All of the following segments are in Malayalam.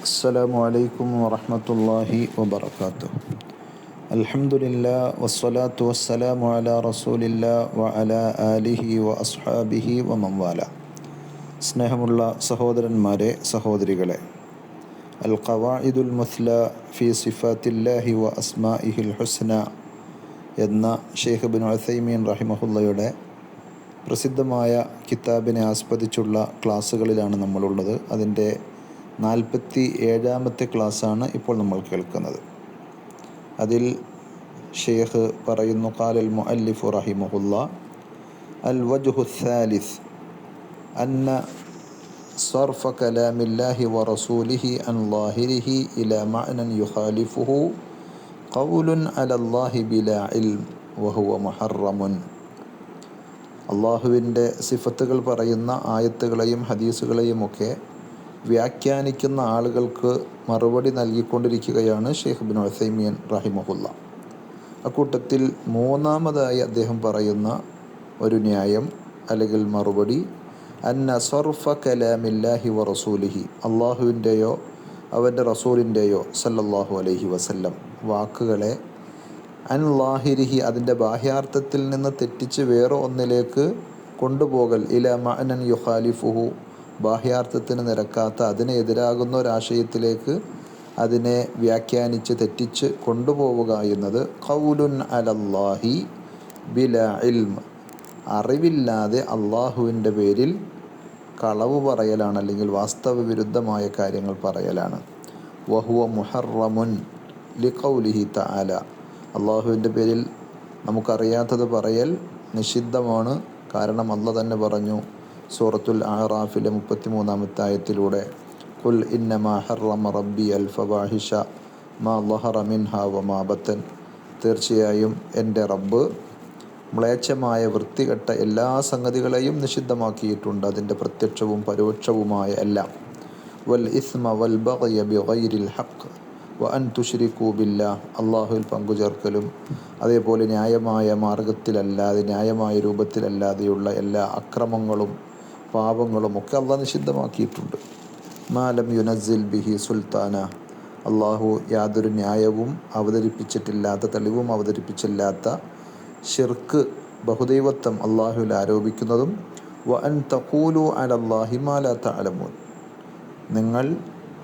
അസ്സലാമു അലൈക്കും വറഹ്മത്തുള്ളാഹി വബറകാതുഹു. അൽഹംദുലില്ലാ വസ്സലാത്തു വസ്സലാമു അലാ റസൂലില്ലാ വഅലാ ആലിഹി വഅസ്ഹാബിഹി വമൻവാല. സ്നേഹമുള്ള സഹോദരന്മാരെ, സഹോദരികളെ, അൽ ഖവാഇദുൽ മുസ്ല ഫി സിഫാത്തില്ലാഹി വ അസ്മാഇഹിൽ ഹുസ്ന എന്ന ഷെയ്ഖ് ഇബ്നു ഉസൈമീൻ റഹിമഹുള്ളയുടെ പ്രസിദ്ധമായ കിതാബിനെ ആസ്പദിച്ചുള്ള ക്ലാസ്സുകളിലാണ് നമ്മളുള്ളത്. അതിൻ്റെ 47ാമത്തെ ക്ലാസ്സാണ് ഇപ്പോൾ നമ്മൾ കേൾക്കുന്നത്. അതിൽ ഷെയ്ഖ് പറയുന്നു, ഖാലൽ മുഅല്ലിഫു റഹിമഹുല്ലാ, അൽ വജ്ഹു സാലിസ് അന്ന സർഫ കലാമില്ലാഹി വറസൂലിഹി അൻ ളാഹിരിഹി ഇലാ മഅനൻ യുഖാലിഫുഹു ഖൗലുൻ അലല്ലാഹി ബിലാ ഇൽം വഹുവ മുഹറമുൻ. അള്ളാഹുവിൻ്റെ സിഫത്തുകൾ പറയുന്ന ആയത്തുകളെയും ഹദീസുകളെയുമൊക്കെ വ്യാഖ്യാനിക്കുന്ന ആളുകൾക്ക് മറുപടി നൽകിക്കൊണ്ടിരിക്കുകയാണ് ഷെയ്ഖ് ഇബ്നു ഉസൈമീൻ റഹിമഹുല്ല. അക്കൂട്ടത്തിൽ മൂന്നാമതായി അദ്ദേഹം പറയുന്ന ഒരു ന്യായം അല്ലെങ്കിൽ മറുപടി, അന്ന സർഫ കലാമില്ലാഹി വ റസൂലിഹി, അള്ളാഹുവിൻ്റെയോ അവൻ്റെ റസൂലിൻ്റെയോ സല്ലല്ലാഹു അലൈഹി വസല്ലം വാക്കുകളെ അൻ ലാഹിരിഹി, അതിൻ്റെ ബാഹ്യാർത്ഥത്തിൽ നിന്ന് തെറ്റിച്ച് വേറെ ഒന്നിലേക്ക് കൊണ്ടുപോകൽ, ഇല മഅനൻ യുഖാലിഫുഹു, ബാഹ്യാർത്ഥത്തിന് നിരക്കാത്ത അതിന് എതിരാകുന്ന ഒരാശയത്തിലേക്ക് അതിനെ വ്യാഖ്യാനിച്ച് തെറ്റിച്ച് കൊണ്ടുപോവുക എന്നത് ഖൗലുൻ അലല്ലാഹി ബിലാ ഇൽം, അറിവില്ലാതെ അള്ളാഹുവിൻ്റെ പേരിൽ കളവ് പറയലാണ്, അല്ലെങ്കിൽ വാസ്തവ വിരുദ്ധമായ കാര്യങ്ങൾ പറയലാണ്. വഹുവ മുഹറമുൻ ലിഖൗലിഹി തആല, അള്ളാഹുവിൻ്റെ പേരിൽ നമുക്കറിയാത്തത് പറയൽ നിഷിദ്ധമാണ്. കാരണം അല്ലാഹ് തന്നെ പറഞ്ഞു സൂറത്തുൽ അഅറാഫിലെ 33ാമത്തെ ആയത്തിലൂടെ, ഖുൽ ഇന്നമാ ഹറമ റബ്ബി അൽ ഫവാഹിഷ മാ ളഹറ മിൻഹാ വമാ ബത്തൻ, തീർച്ചയായും എൻ്റെ റബ്ബ് മ്ലേച്ഛമായ വൃത്തികെട്ട എല്ലാ സംഗതികളെയും നിഷിദ്ധമാക്കിയിട്ടുണ്ട്, അതിൻ്റെ പ്രത്യക്ഷവും പരോക്ഷവുമായ എല്ലാം. വൽ ഇസ്മ വൽ ബഗ്യ ബിഗൈരിൽ ഹഖ് വ അൻ തുശ്രികൂ ബില്ലാഹ്, അള്ളാഹുവിൽ പങ്കുചേർക്കലും അതേപോലെ ന്യായമായ മാർഗത്തിലല്ലാതെ ന്യായമായ രൂപത്തിലല്ലാതെയുള്ള എല്ലാ അക്രമങ്ങളും പാപങ്ങളും ഒക്കെ അള്ളാഹ് നിഷിദ്ധമാക്കിയിട്ടുണ്ട്. മാലം യുനസ്സിൽ ബിഹി സുൽത്താന, അള്ളാഹു യാതൊരു ന്യായവും അവതരിപ്പിച്ചിട്ടില്ലാത്ത, തെളിവും അവതരിപ്പിച്ചില്ലാത്ത ശിർക്ക്, ബഹുദൈവത്വം അള്ളാഹുവിൽ ആരോപിക്കുന്നതും, വ അൻ തഖൂലു അലല്ലാഹി മാ ലാ തഅലമൂൻ,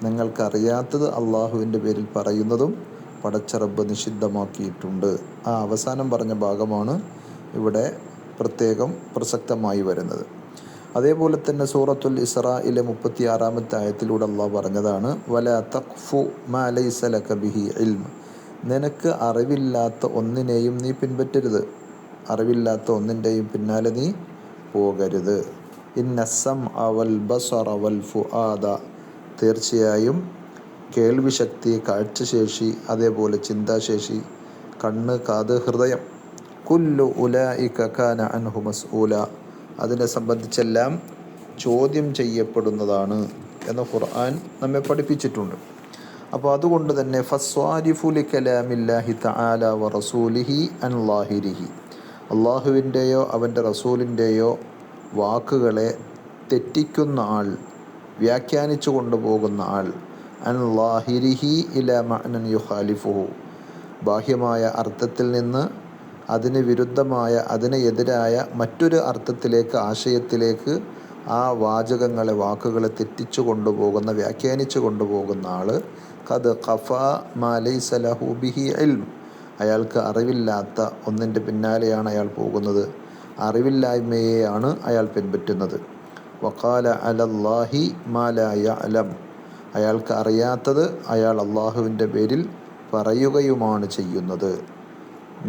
നിങ്ങൾക്കറിയാത്തത് അള്ളാഹുവിൻ്റെ പേരിൽ പറയുന്നതും പടച്ച റബ്ബ് നിഷിദ്ധമാക്കിയിട്ടുണ്ട്. ആ അവസാനം പറഞ്ഞ ഭാഗമാണ് ഇവിടെ പ്രത്യേകം പ്രസക്തമായി വരുന്നത്. അതേപോലെ തന്നെ സൂറത്തുൽ ഇസ്രായിലെ 36ാമത്തെ ആയത്തിലൂടെ അള്ളാഹ് പറഞ്ഞതാണ്, വലാ തഖ്ഫു മാ ലൈസ ലക ബിഹി ഇൽം, നിനക്ക് അറിവില്ലാത്ത ഒന്നിനെയും നീ പിൻപറ്റരുത്, അറിവില്ലാത്ത ഒന്നിൻ്റെയും പിന്നാലെ നീ പോകരുത്. ഇന്ന സമഅ വൽ ബസറ വൽ ഫുആദ, തീർച്ചയായും കേൾവിശക്തി, കാഴ്ചശേഷി, അതേപോലെ ചിന്താശേഷി, കണ്ണ്, കാത്, ഹൃദയം, കുല്ലു ഉലൈക കാന അൻഹു മസ്ഊല, അതിനെ സംബന്ധിച്ചെല്ലാം ചോദ്യം ചെയ്യപ്പെടുന്നതാണ് എന്ന് ഖുർആൻ നമ്മെ പഠിപ്പിച്ചിട്ടുണ്ട്. അപ്പോൾ അതുകൊണ്ട് തന്നെ ഫസ്വാരിഫു ലികലാമില്ലാഹി തആല വ റസൂലിഹി അൻ ളാഹിരിഹി, അള്ളാഹുവിൻ്റെയോ അവൻ്റെ റസൂലിൻ്റെയോ വാക്കുകളെ തെറ്റിക്കുന്ന ആൾ, വ്യാഖ്യാനിച്ചു കൊണ്ടുപോകുന്ന ആൾ, അൻ ളാഹിരിഹി ഇലാ മഅനൻ യുഖാലിഫുഹു, ബാഹ്യമായ അർത്ഥത്തിൽ നിന്ന് അതിന് വിരുദ്ധമായ, അതിന് എതിരായ മറ്റൊരു അർത്ഥത്തിലേക്ക്, ആശയത്തിലേക്ക് ആ വാചകങ്ങളെ, വാക്കുകളെ തെറ്റിച്ചു കൊണ്ടുപോകുന്ന, വ്യാഖ്യാനിച്ചു കൊണ്ടുപോകുന്ന ആൾ, ഖദ് ഖഫാ മാ ലൈസ ലഹു ബിഹി ഇൽം, അയാൾക്ക് അറിവില്ലാത്ത ഒന്നിൻ്റെ പിന്നാലെയാണ് അയാൾ പോകുന്നത്, അറിവില്ലായ്മയെയാണ് അയാൾ പിൻപറ്റുന്നത്. വഖാല അലല്ലാഹി മാ ലാ യഅലം, അയാൾക്ക് അറിയാത്തത് അയാൾ അള്ളാഹുവിൻ്റെ പേരിൽ പറയുകയുമാണ് ചെയ്യുന്നത്.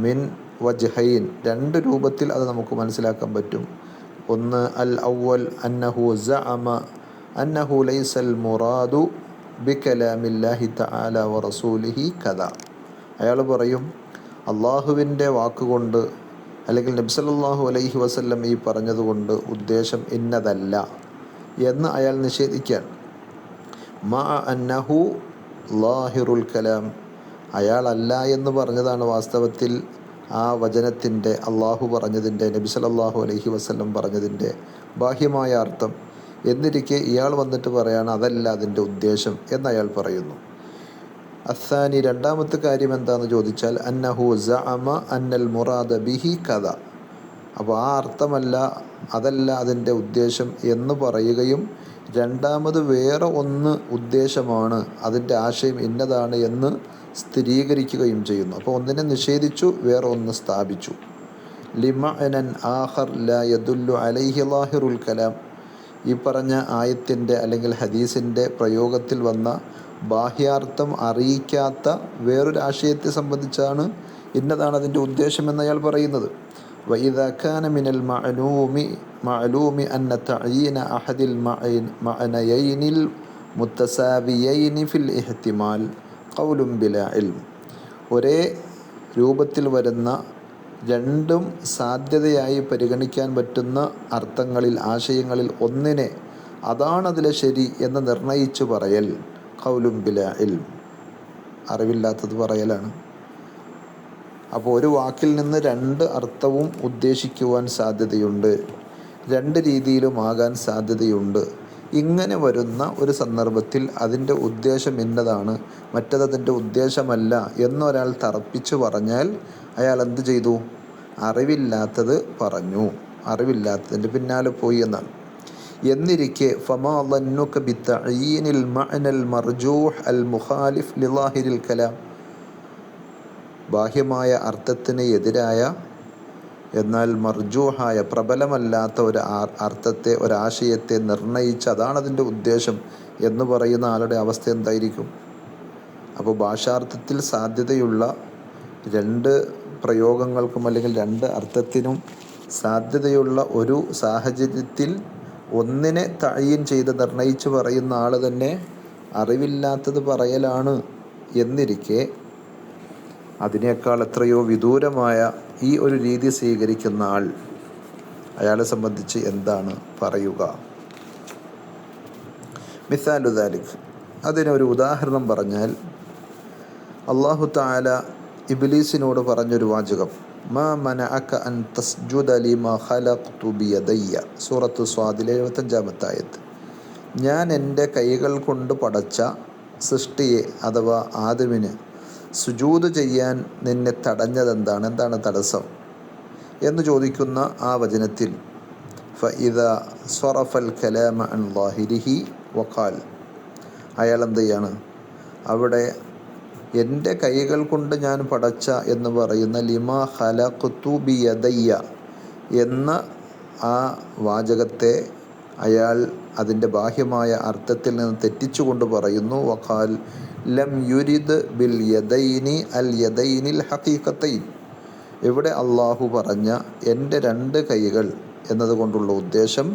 മിൻ വജ്ഹൈൻ, രണ്ട് രൂപത്തിൽ അത് നമുക്ക് മനസ്സിലാക്കാൻ പറ്റും. ഒന്ന്, അൽ അവൽ അന്നഹു സഅമ അന്നഹു ലൈസൽ മുറാദു ബികലാമില്ലാഹി തആല വ റസൂലിഹി കദ, അയാൾ പറയും അള്ളാഹുവിൻ്റെ വാക്കുകൊണ്ട് അല്ലെങ്കിൽ നബി സല്ലല്ലാഹു അലൈഹി വസല്ലം ഈ പറഞ്ഞതുകൊണ്ട് ഉദ്ദേശം ഇന്നതല്ല എന്ന് അയാൾ നിഷേധിക്കാൻ. മഅ അന്നഹു ളാഹിറുൽ കലാം, അയാളല്ല എന്ന് പറഞ്ഞതാണ് വാസ്തവത്തിൽ ആ വചനത്തിൻ്റെ, അള്ളാഹു പറഞ്ഞതിൻ്റെ, നബി സല്ലല്ലാഹു അലൈഹി വസല്ലം പറഞ്ഞതിൻ്റെ ബാഹ്യമായ അർത്ഥം. എന്നിരിക്കെ ഇയാൾ വന്നിട്ട് പറയാണ് അതല്ല അതിൻ്റെ ഉദ്ദേശം എന്നയാൾ പറയുന്നു. അസാനി, രണ്ടാമത്തെ കാര്യം എന്താണെന്ന് ചോദിച്ചാൽ അന്നഹു സഅമ അന്നൽ മുറാദ ബിഹി കഥ. അപ്പോൾ ആ അർത്ഥമല്ല, അതല്ല അതിൻ്റെ ഉദ്ദേശം എന്ന് പറയുകയും രണ്ടാമത് വേറെ ഒന്ന് ഉദ്ദേശമാണ്, അതിൻ്റെ ആശയം ഇന്നതാണ് എന്ന് സ്ഥിരീകരിക്കുകയും ചെയ്യുന്നു. അപ്പോൾ ഒന്നിനെ നിഷേധിച്ചു, വേറെ ഒന്ന് സ്ഥാപിച്ചു. ലിമഅനൻ ആഖർ ലാ യദുല്ലു അലൈഹി ളാഹിറുൽ കലാം. ഈ പറഞ്ഞ ആയത്തിൻ്റെ അല്ലെങ്കിൽ ഹദീസിൻ്റെ പ്രയോഗത്തിൽ വന്ന ബാഹ്യാർത്ഥം അറിയിക്കാത്ത വേറൊരു ആശയത്തെ സംബന്ധിച്ചാണ് ഇന്നതാണ് അതിൻ്റെ ഉദ്ദേശം എന്നയാൾ പറയുന്നത്. വഇദാ കാന മിനൽ മഅലൂമി അന്ന തഅയീന അഹദിൽ മഅനയൈനിൽ മുത്തസാവിയൈനി ഫിൽ ഇഹ്തിമാൽ ഖൗലുൻ ബിലാ ഇൽം. ഒരേ രൂപത്തിൽ വരുന്ന രണ്ടും സാധ്യതയായി പരിഗണിക്കാൻ പറ്റുന്ന അർത്ഥങ്ങളിൽ, ആശയങ്ങളിൽ ഒന്നിനെ അതാണതിലെ ശരി എന്ന് നിർണയിച്ചു പറയൽ ഖൗലുൻ ബിലാ ഇൽം, അറിവില്ലാത്തത് പറയലാണ്. അപ്പോൾ ഒരു വാക്കിൽ നിന്ന് രണ്ട് അർത്ഥവും ഉദ്ദേശിക്കുവാൻ സാധ്യതയുണ്ട്, രണ്ട് രീതിയിലുമാകാൻ സാധ്യതയുണ്ട്. ഇങ്ങനെ വരുന്ന ഒരു സന്ദർഭത്തിൽ അതിൻ്റെ ഉദ്ദേശം ഇന്നതാണ്, മറ്റതതിൻ്റെ ഉദ്ദേശമല്ല എന്നൊരാൾ തറപ്പിച്ചു പറഞ്ഞാൽ അയാൾ എന്ത് ചെയ്തു? അറിവില്ലാത്തത് പറഞ്ഞു, അറിവില്ലാത്തതിൻ്റെ പിന്നാലെ പോയി എന്നാണ്. എന്നിരിക്കെ ഫമാ ളന്നുക ബിത്തഅയീനിൽ മഅനൽ മർജൂഹ് അൽ മുഖാലിഫ് ലിളാഹിരിൽ കലാം. ബാഹ്യമായ അർത്ഥത്തിന് എതിരായ എന്നാൽ മർജൂഹായ പ്രബലമല്ലാത്ത ഒരു അർത്ഥത്തെ, ഒരാശയത്തെ നിർണയിച്ച് അതാണതിൻ്റെ ഉദ്ദേശം എന്ന് പറയുന്ന ആളുടെ അവസ്ഥ എന്തായിരിക്കും? അപ്പോൾ ഭാഷാർത്ഥത്തിൽ സാധ്യതയുള്ള രണ്ട് പ്രയോഗങ്ങൾക്കും അല്ലെങ്കിൽ രണ്ട് അർത്ഥത്തിനും സാധ്യതയുള്ള ഒരു സാഹചര്യത്തിൽ ഒന്നിനെ തഅയീൻ ചെയ്ത് നിർണയിച്ച് പറയുന്ന ആൾ തന്നെ അറിവില്ലാത്തത് പറയലാണ് എന്നിരിക്കെ അതിനേക്കാൾ എത്രയോ വിദൂരമായ ഈ ഒരു രീതി സ്വീകരിക്കുന്ന ആൾ, അയാളെ സംബന്ധിച്ച് എന്താണ് പറയുക? മിസാലു ദാലിക്, അതിനൊരു ഉദാഹരണം പറഞ്ഞാൽ അല്ലാഹു തആല ഇബ്ലീസിനോട് പറഞ്ഞൊരു വാചകം, മാ മനഅക അൻ തസ്ജുദ ലിമാ ഖലഖ്തു ബിയദയ്യ, സൂറത്ത് സ്വാദിലെ 75-ാമത്തെ ആയത്ത്. ഞാൻ എൻ്റെ കൈകൾ കൊണ്ട് പടച്ച സൃഷ്ടിയെ അഥവാ ആദമിന് സുജൂദ് ചെയ്യാൻ നിന്നെ തടഞ്ഞതെന്താണ്, എന്താണ് തടസ്സം എന്ന് ചോദിക്കുന്ന ആ വചനത്തിൽ ഫഇദാ സ്വറഫൽ കലാമ അൻ ളാഹിരിഹി വഖാൽ, അയാൾ എന്ത് ചെയ്യാണ്? അവിടെ എൻ്റെ കൈകൾ കൊണ്ട് ഞാൻ പടച്ച എന്ന് പറയുന്ന ലിമാ ഖലഖ്തു ബിയദയ്യ എന്ന ആ വാചകത്തെ അയാൾ അതിൻ്റെ ബാഹ്യമായ അർത്ഥത്തിൽ നിന്ന് തെറ്റിച്ചുകൊണ്ട് പറയുന്നു, വഖാൽ ലം യുരിദ് ബിൽ യദൈനി അൽ യദൈനിൽ ഹഖീഖത്തൈൻ. ഇവിടെ അള്ളാഹു പറഞ്ഞ എൻ്റെ രണ്ട് കൈകൾ എന്നതുകൊണ്ടുള്ള ഉദ്ദേശം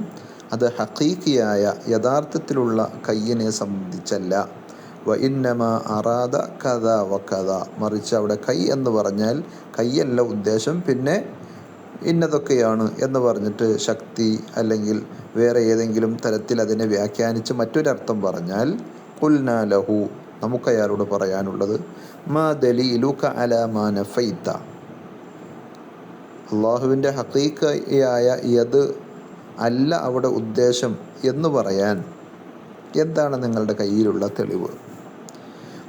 അത് ഹഖീഖിയായ യഥാർത്ഥത്തിലുള്ള കയ്യിനെ സംബന്ധിച്ചല്ല. വ ഇന്നമ അറാദ കഥ വ കഥ, മറിച്ച് അവിടെ കൈ എന്ന് പറഞ്ഞാൽ കൈയല്ല ഉദ്ദേശം, പിന്നെ ഇന്നതൊക്കെയാണ് എന്ന് പറഞ്ഞിട്ട് ശക്തി അല്ലെങ്കിൽ വേറെ ഏതെങ്കിലും തരത്തിൽ അതിനെ വ്യാഖ്യാനിച്ച് മറ്റൊരർത്ഥം പറഞ്ഞാൽ ഖുൽനാ ലഹു, നമുക്കയാളോട് പറയാനുള്ളത് മാ ദലീലുക അലാ മാ നഫൈത, അള്ളാഹുവിൻ്റെ ഹഖീഖയായ യത് അല്ല അവിടെ ഉദ്ദേശം എന്ന് പറയാൻ എന്താണ് നിങ്ങളുടെ കയ്യിലുള്ള തെളിവ്?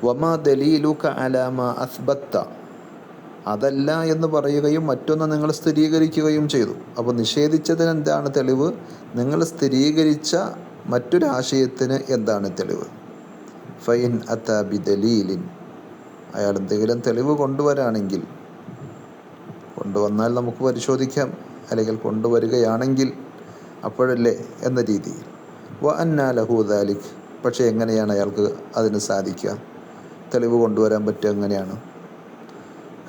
വമാ ദലീലുക അലാ മാ അസ്ബത്ത, അതല്ല എന്ന് പറയുകയും മറ്റൊന്ന് നിങ്ങൾ സ്ഥിരീകരിക്കുകയും ചെയ്തു. അപ്പോൾ നിഷേധിച്ചതിന് എന്താണ് തെളിവ്? നിങ്ങൾ സ്ഥിരീകരിച്ച മറ്റൊരാശയത്തിന് എന്താണ് തെളിവ്? ഫൈൻ അതാ ബിദലീലിൻ, അയാൾ എന്തെങ്കിലും തെളിവ് കൊണ്ടുവരാണെങ്കിൽ, കൊണ്ടുവന്നാൽ നമുക്ക് പരിശോധിക്കാം, അല്ലെങ്കിൽ കൊണ്ടുവരികയാണെങ്കിൽ അപ്പോഴല്ലേ എന്ന രീതിയിൽ. വ അന്നാ ലഹു ദാലിക്, പക്ഷേ എങ്ങനെയാണ് അയാൾക്ക് അതിന് സാധിക്കുക? തെളിവ് കൊണ്ടുവരാൻ പറ്റുക എങ്ങനെയാണ്?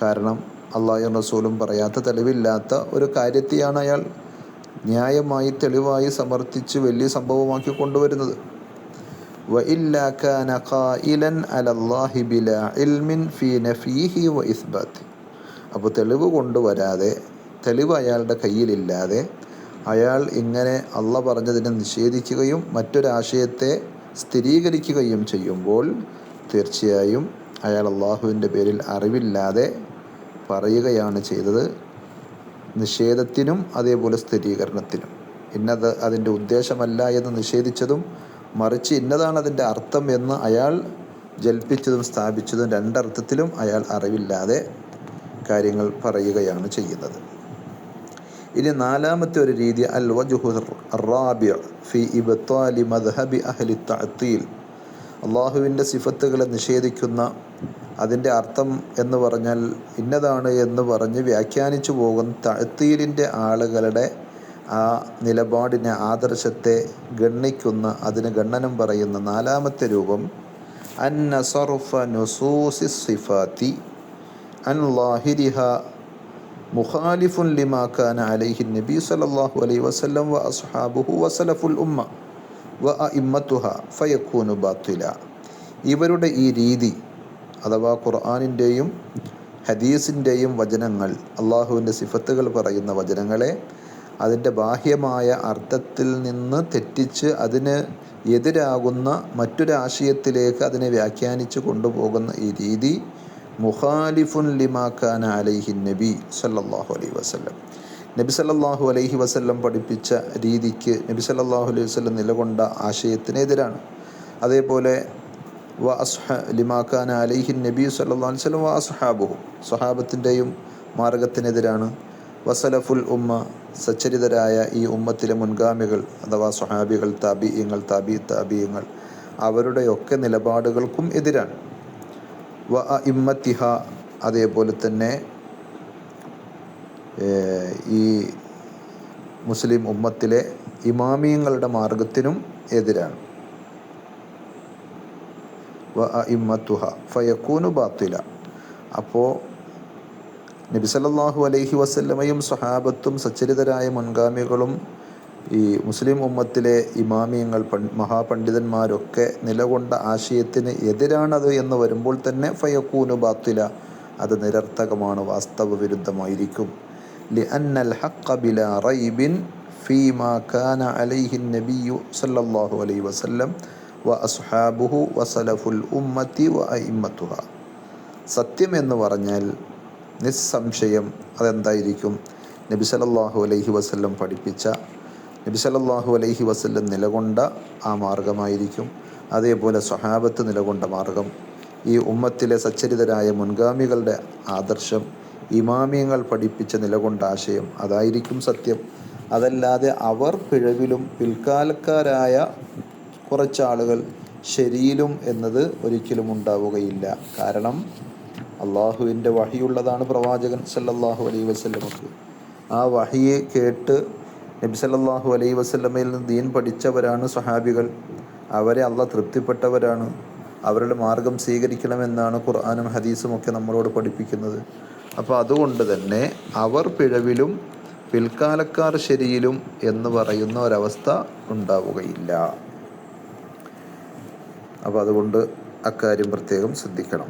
കാരണം അള്ളാഹുവും റസൂലും പറയാത്ത തെളിവില്ലാത്ത ഒരു കാര്യത്തെയാണ് അയാൾ ന്യായമായി തെളിവായി സമർത്ഥിച്ച് വലിയ സംഭവമാക്കി കൊണ്ടുവരുന്നത്. വഇല്ലാ കാന ഖായിലൻ അലല്ലാഹി ബിലാ ഇൽമിൻ ഫീ നഫീഹി വ ഇസ്ബാത്തി. അപ്പോൾ തെളിവ് കൊണ്ടുവരാതെ, തെളിവ് അയാളുടെ കയ്യിലില്ലാതെ അയാൾ ഇങ്ങനെ അള്ളാഹ് പറഞ്ഞതിനെ നിഷേധിക്കുകയും മറ്റൊരാശയത്തെ സ്ഥിരീകരിക്കുകയും ചെയ്യുമ്പോൾ തീർച്ചയായും അയാൾ അള്ളാഹുവിൻ്റെ പേരിൽ അറിവില്ലാതെ പറയുകയാണ് ചെയ്തത്, നിഷേധത്തിനും അതേപോലെ സ്ഥിരീകരണത്തിനും. ഇന്നത് അതിൻ്റെ ഉദ്ദേശമല്ല എന്ന് നിഷേധിച്ചതും മറിച്ച് ഇന്നതാണ് അതിൻ്റെ അർത്ഥം എന്ന് അയാൾ ജൽപ്പിച്ചതും സ്ഥാപിച്ചതും രണ്ടർത്ഥത്തിലും അയാൾ അറിവില്ലാതെ കാര്യങ്ങൾ പറയുകയാണ് ചെയ്യുന്നത്. ഇനി നാലാമത്തെ ഒരു രീതി അൽ വജ്ഹു റാബിഅ ഫി ഇബ്താലി മദ്ഹബി അഹ്ലി തഅ്തീൽ, അള്ളാഹുവിൻ്റെ സിഫത്തുകളെ നിഷേധിക്കുന്ന, അതിൻ്റെ അർത്ഥം എന്ന് പറഞ്ഞാൽ ഇന്നതാണ് എന്ന് പറഞ്ഞ് വ്യാഖ്യാനിച്ചു പോകുന്ന തഅ്തീലിൻ്റെ ആളുകളുടെ ആ നിലപാടിനെ, ആദർശത്തെ ഗണ്ണിക്കുന്ന, അതിന് ഗണ്ണനം പറയുന്ന നാലാമത്തെ രൂപം അന്ന സർഫ നുസൂസി സിഫാത്തി അൻ ലാഹിരിഹ മുഖാലിഫുൻ ലിമാ കാന അലൈഹി നബി സല്ലല്ലാഹു അലൈഹി വസല്ലം വ അസ്ഹാബുഹു വസലഫുൽ ഉമ്മ വ അഇമ്മത്തുഹ ഫയകൂനു ബാത്തില. ഇവരുടെ ഈ രീതി അഥവാ ഖുർആനിൻ്റെയും ഹദീസിൻ്റെയും വചനങ്ങൾ, അള്ളാഹുവിൻ്റെ സിഫത്തുകൾ പറയുന്ന വചനങ്ങളെ അതിൻ്റെ ബാഹ്യമായ അർത്ഥത്തിൽ നിന്ന് തെറ്റിച്ച് അതിന് എതിരാകുന്ന മറ്റൊരാശയത്തിലേക്ക് അതിനെ വ്യാഖ്യാനിച്ച് കൊണ്ടുപോകുന്ന ഈ രീതി മുഖാലിഫുൻ ലിമാ കാന അലൈഹി നബി സല്ലല്ലാഹു അലൈഹി വസല്ലം, നബി സല്ലല്ലാഹു അലൈഹി വസല്ലം പഠിപ്പിച്ച രീതിക്ക്, നബി സല്ലല്ലാഹു അലൈഹി വസല്ലം നിലകൊണ്ട ആശയത്തിനെതിരാണ്. അതേപോലെ ലിമാ കാന അലൈഹി നബി സല്ലല്ലാഹു അലൈഹി വസല്ലം വ അസ്ഹാബുഹു, സ്വഹാബത്തിൻ്റെയും മാർഗത്തിനെതിരാണ്. വസലഫുൽ ഉമ്മ, സച്ചരിതരായ ഈ ഉമ്മത്തിലെ മുൻഗാമികൾ അഥവാ സ്വഹാബികൾ, താബിഈങ്ങൾ, താബിഈങ്ങൾ, അവരുടെയൊക്കെ നിലപാടുകൾക്കും എതിരാണ്. വ അഇമ്മത്തിഹ, അതേപോലെ തന്നെ ഈ മുസ്ലിം ഉമ്മത്തിലെ ഇമാമിയങ്ങളുടെ മാർഗത്തിനും എതിരാണ്. വ അഇമ്മത്തുഹ ഫയകൂനു ബാത്തില. അപ്പോൾ നബി സല്ലല്ലാഹു അലൈഹി വസല്ലമയും സ്വഹാബത്തും സച്ചരിതരായ മുൻഗാമികളും ഈ മുസ്ലിം ഉമ്മത്തിലെ ഇമാമിയങ്ങൾ, മഹാപണ്ഡിതന്മാരൊക്കെ നിലകൊണ്ട ആശയത്തിന് എതിരാണത് എന്ന് വരുമ്പോൾ തന്നെ ഫയകൂനു ബാത്തില, അത് നിരർത്ഥകമാണ്, വാസ്തവ വിരുദ്ധമായിരിക്കും. ലിഅന്നൽ ഹഖ്ഖ ബിലാ റൈബിൻ ഫീമാ കാന അലൈഹി നബിയ്യു സല്ലല്ലാഹു അലൈഹി വസല്ലം വ അസ്ഹാബുഹു വസലഫുൽ ഉമ്മത്തി വ അഇമ്മത്തുഹ. സത്യം എന്ന് പറഞ്ഞാൽ നിസ്സംശയം അതെന്തായിരിക്കും? നബി സല്ലല്ലാഹു അലൈഹി വസല്ലം പഠിപ്പിച്ച, നബി സല്ലല്ലാഹു അലൈഹി വസല്ലം നിലകൊണ്ട ആ മാർഗമായിരിക്കും. അതേപോലെ സ്വഹാബത്ത് നിലകൊണ്ട മാർഗം, ഈ ഉമ്മത്തിലെ സച്ചരിതരായ മുൻഗാമികളുടെ ആദർശം, ഇമാമിയങ്ങൾ പഠിപ്പിച്ച നിലകൊണ്ട ആശയം, അതായിരിക്കും സത്യം. അതല്ലാതെ അവർ പിഴവിലും പിൽക്കാലക്കാരായ കുറച്ചാളുകൾ ശരിയിലും എന്നത് ഒരിക്കലും ഉണ്ടാവുകയില്ല. കാരണം അള്ളാഹുവിൻ്റെ വഹിയുള്ളതാണ് പ്രവാചകൻ സല്ലല്ലാഹു അലൈഹി വസല്ലമക്ക്. ആ വഹിയെ കേട്ട് നബി സല്ലല്ലാഹു അലൈഹി വസല്ലമയിൽ നിന്ന് ദീൻ പഠിച്ചവരാണ് സ്വഹാബികൾ. അവരെ അള്ളാഹ് തൃപ്തിപ്പെട്ടവരാണ്. അവരുടെ മാർഗം സ്വീകരിക്കണമെന്നാണ് ഖുർആനും ഹദീസും ഒക്കെ നമ്മളോട് പഠിപ്പിക്കുന്നത്. അപ്പോൾ അതുകൊണ്ട് തന്നെ അവർ പിഴവിലും പിൽക്കാലക്കാർ ശരിയിലും എന്ന് പറയുന്ന ഒരവസ്ഥ ഉണ്ടാവുകയില്ല. അപ്പോൾ അതുകൊണ്ട് അക്കാര്യം പ്രത്യേകം ശ്രദ്ധിക്കണം.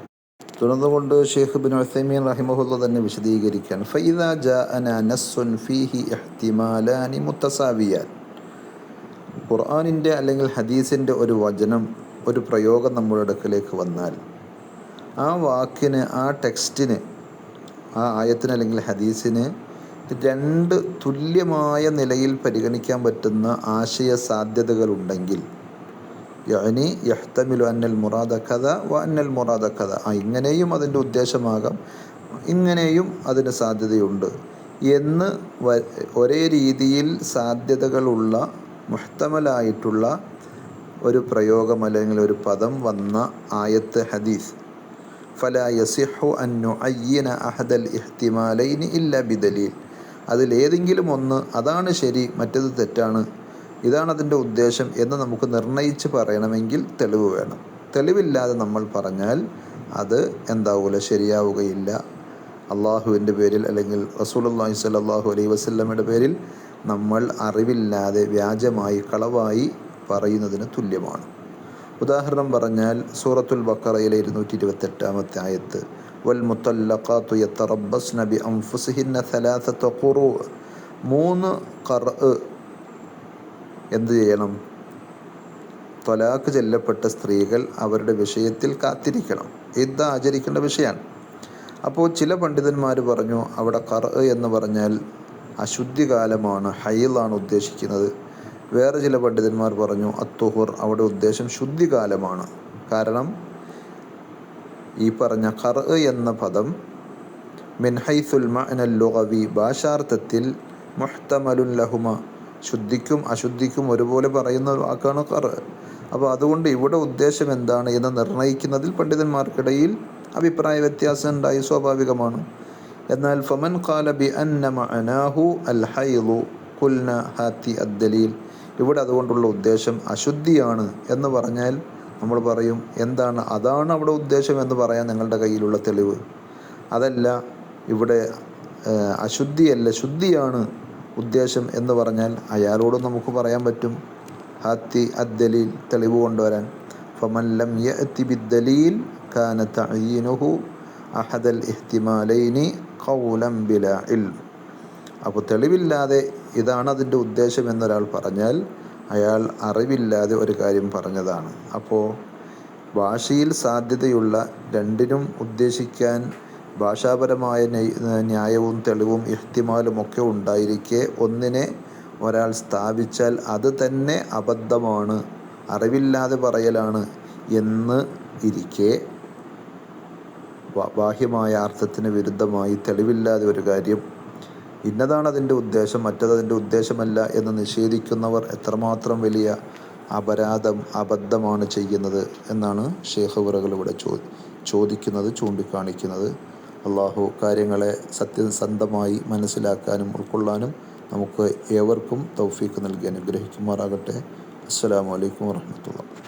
തുടർന്നുകൊണ്ട് ഷെയ്ഖ് ഇബ്നു ഉസൈമീൻ റഹിമഹുല്ലാഹ് തന്നെ വിശദീകരിക്കാൻ, ഫഇദാ ജാഅനാ നസ്സുൻ ഫീഹി ഇഹ്തിമാലാനി മുത്തസാവിയാൻ, ഖുർആനിൻ്റെ അല്ലെങ്കിൽ ഹദീസിൻ്റെ ഒരു വചനം, ഒരു പ്രയോഗം നമ്മുടെ അടുക്കലേക്ക് വന്നാൽ ആ വാക്കിന്, ആ ടെക്സ്റ്റിന്, ആ ആയത്തിന് അല്ലെങ്കിൽ ഹദീസിന് രണ്ട് തുല്യമായ നിലയിൽ പരിഗണിക്കാൻ പറ്റുന്ന ആശയ സാധ്യതകളുണ്ടെങ്കിൽ, യഅനി യഹ്തമിലു അന്നൽ മുറാദ കഥ വ അന്നൽ മുറാദ കഥ, ഇങ്ങനെയും അതിൻ്റെ ഉദ്ദേശമാകാം, ഇങ്ങനെയും അതിന് സാധ്യതയുണ്ട് എന്ന് ഒരേ രീതിയിൽ സാധ്യതകളുള്ള മുഹ്തമലായിട്ടുള്ള ഒരു പ്രയോഗം അല്ലെങ്കിൽ ഒരു പദം വന്ന ആയത്ത്, ഹദീസ്, ഫലാ യസിഹു അൻ നുഅയ്യിന അഹദൽ ഇഹ്തിമാലൈനി ഇല്ലാ ബിദലീൽ, അതിലേതെങ്കിലും ഒന്ന് അതാണ് ശരി, മറ്റേത് തെറ്റാണ്, ഇതാണ് അതിൻ്റെ ഉദ്ദേശം എന്ന് നമുക്ക് നിർണയിച്ച് പറയണമെങ്കിൽ തെളിവ് വേണം. തെളിവില്ലാതെ നമ്മൾ പറഞ്ഞാൽ അത് എന്താവില്ല, ശരിയാവുകയില്ല. അള്ളാഹുവിൻ്റെ പേരിൽ അല്ലെങ്കിൽ റസൂലുള്ളാഹി സ്വല്ലല്ലാഹു അലൈഹി വസല്ലമയുടെ പേരിൽ നമ്മൾ അറിവില്ലാതെ വ്യാജമായി, കളവായി പറയുന്നതിന് തുല്യമാണ്. ഉദാഹരണം പറഞ്ഞാൽ സൂറത്തുൽ ബഖറയിലെ 228 ആയത്ത്, വൽ മുത്തല്ലഖാത്തു യതറബ്ബസ്ന ബി അൻഫുസിഹിന്ന സലാസത ഖുറൂ, 3 ഖർഅ് എന്ത് ചെയ്യണം? ത്വലാഖ് ചെല്ലപ്പെട്ട സ്ത്രീകൾ അവരുടെ വിഷയത്തിൽ കാത്തിരിക്കണം. ഇദ്ദ ആചരിക്കേണ്ട വിഷയമാണ്. അപ്പോൾ ചില പണ്ഡിതന്മാർ പറഞ്ഞു അവിടെ ഖർഅ് എന്ന് പറഞ്ഞാൽ അശുദ്ധി കാലമാണ്, ഹൈലാണ് ഉദ്ദേശിക്കുന്നത്. വേറെ ചില പണ്ഡിതന്മാർ പറഞ്ഞു അത്തുഹുർ അവിടെ ഉദ്ദേശം ശുദ്ധികാലമാണ്. കാരണം ഈ പറഞ്ഞ ഖർ എന്ന പദം മിൻ ഹൈസുൽ മഅ്നൽ ലുഗവി ഭാഷാർത്ഥത്തിൽ മുഹ്തമലുൻ ലഹുമ ശുദ്ധിക്കും അശുദ്ധിക്കും ഒരുപോലെ പറയുന്ന വാക്കാണ് ഖർ. അപ്പോൾ അതുകൊണ്ട് ഇവിടെ ഉദ്ദേശം എന്താണ് എന്ന് നിർണ്ണയിക്കുന്നതിൽ പണ്ഡിതന്മാർക്കിടയിൽ അഭിപ്രായ വ്യത്യാസം ഉണ്ടായി, സ്വാഭാവികമാണ്. എന്നാൽ ഫമൻ ഖാല ബി അന്ന മഅനാഹു അൽ ഹൈളു ഖുൽന ഹാത്തി അദ്ദലീൽ ഇവിടെ അതുകൊണ്ടുള്ള ഉദ്ദേശം അശുദ്ധിയാണ് എന്ന് പറഞ്ഞാൽ നമ്മൾ പറയും എന്താണ് അതാണ് അവിടെ ഉദ്ദേശം എന്ന് പറയാൻ നിങ്ങളുടെ കയ്യിലുള്ള തെളിവ്. അതല്ല ഇവിടെ അശുദ്ധിയല്ല ശുദ്ധിയാണ് ഉദ്ദേശം എന്ന് പറഞ്ഞാൽ അയാളോട് നമുക്ക് പറയാൻ പറ്റും ഹാത്തി അദ്ദലീൽ തെളിവ് കൊണ്ടുവരാൻ. ഫമൻ ലം യഅതി ബിദ്ദലീൽ കാന തഅയീനുഹു അഹദൽ ഇഹ്തിമാലൈനി ഖൗലൻ ബിലാ ഇൽം. അപ്പോൾ തെളിവില്ലാതെ ഇതാണ് അതിൻ്റെ ഉദ്ദേശം എന്നൊരാൾ പറഞ്ഞാൽ അയാൾ അറിവില്ലാതെ ഒരു കാര്യം പറഞ്ഞതാണ്. അപ്പോൾ ഭാഷയിൽ സാധ്യതയുള്ള രണ്ടിനും ഉദ്ദേശിക്കാൻ ഭാഷാപരമായ ന്യായവും തെളിവും ഇഹ്തിമാലും ഒക്കെ ഉണ്ടായിരിക്കെ ഒന്നിനെ ഒരാൾ സ്ഥാപിച്ചാൽ അത് തന്നെ അബദ്ധമാണ്, അറിവില്ലാതെ പറയലാണ് എന്ന് ഇരിക്കെ ബാഹ്യമായ അർത്ഥത്തിന് വിരുദ്ധമായി തെളിവില്ലാതെ ഒരു കാര്യം ഇന്നതാണ് അതിൻ്റെ ഉദ്ദേശം മറ്റതതിൻ്റെ ഉദ്ദേശമല്ല എന്ന് നിഷേധിക്കുന്നവർ എത്രമാത്രം വലിയ അബദ്ധമാണ് ചെയ്യുന്നത് എന്നാണ് ഷെയ്ഖ് അവറുകൾ ഇവിടെ ചോദിക്കുന്നത്, ചൂണ്ടിക്കാണിക്കുന്നത്. അള്ളാഹു കാര്യങ്ങളെ സത്യസന്ധമായി മനസ്സിലാക്കാനും ഉൾക്കൊള്ളാനും നമുക്ക് ഏവർക്കും തൗഫീഖ് നൽകി അനുഗ്രഹിക്കുമാറാകട്ടെ. അസ്സലാമു അലൈക്കും വറഹ്മത്തുള്ളാഹി.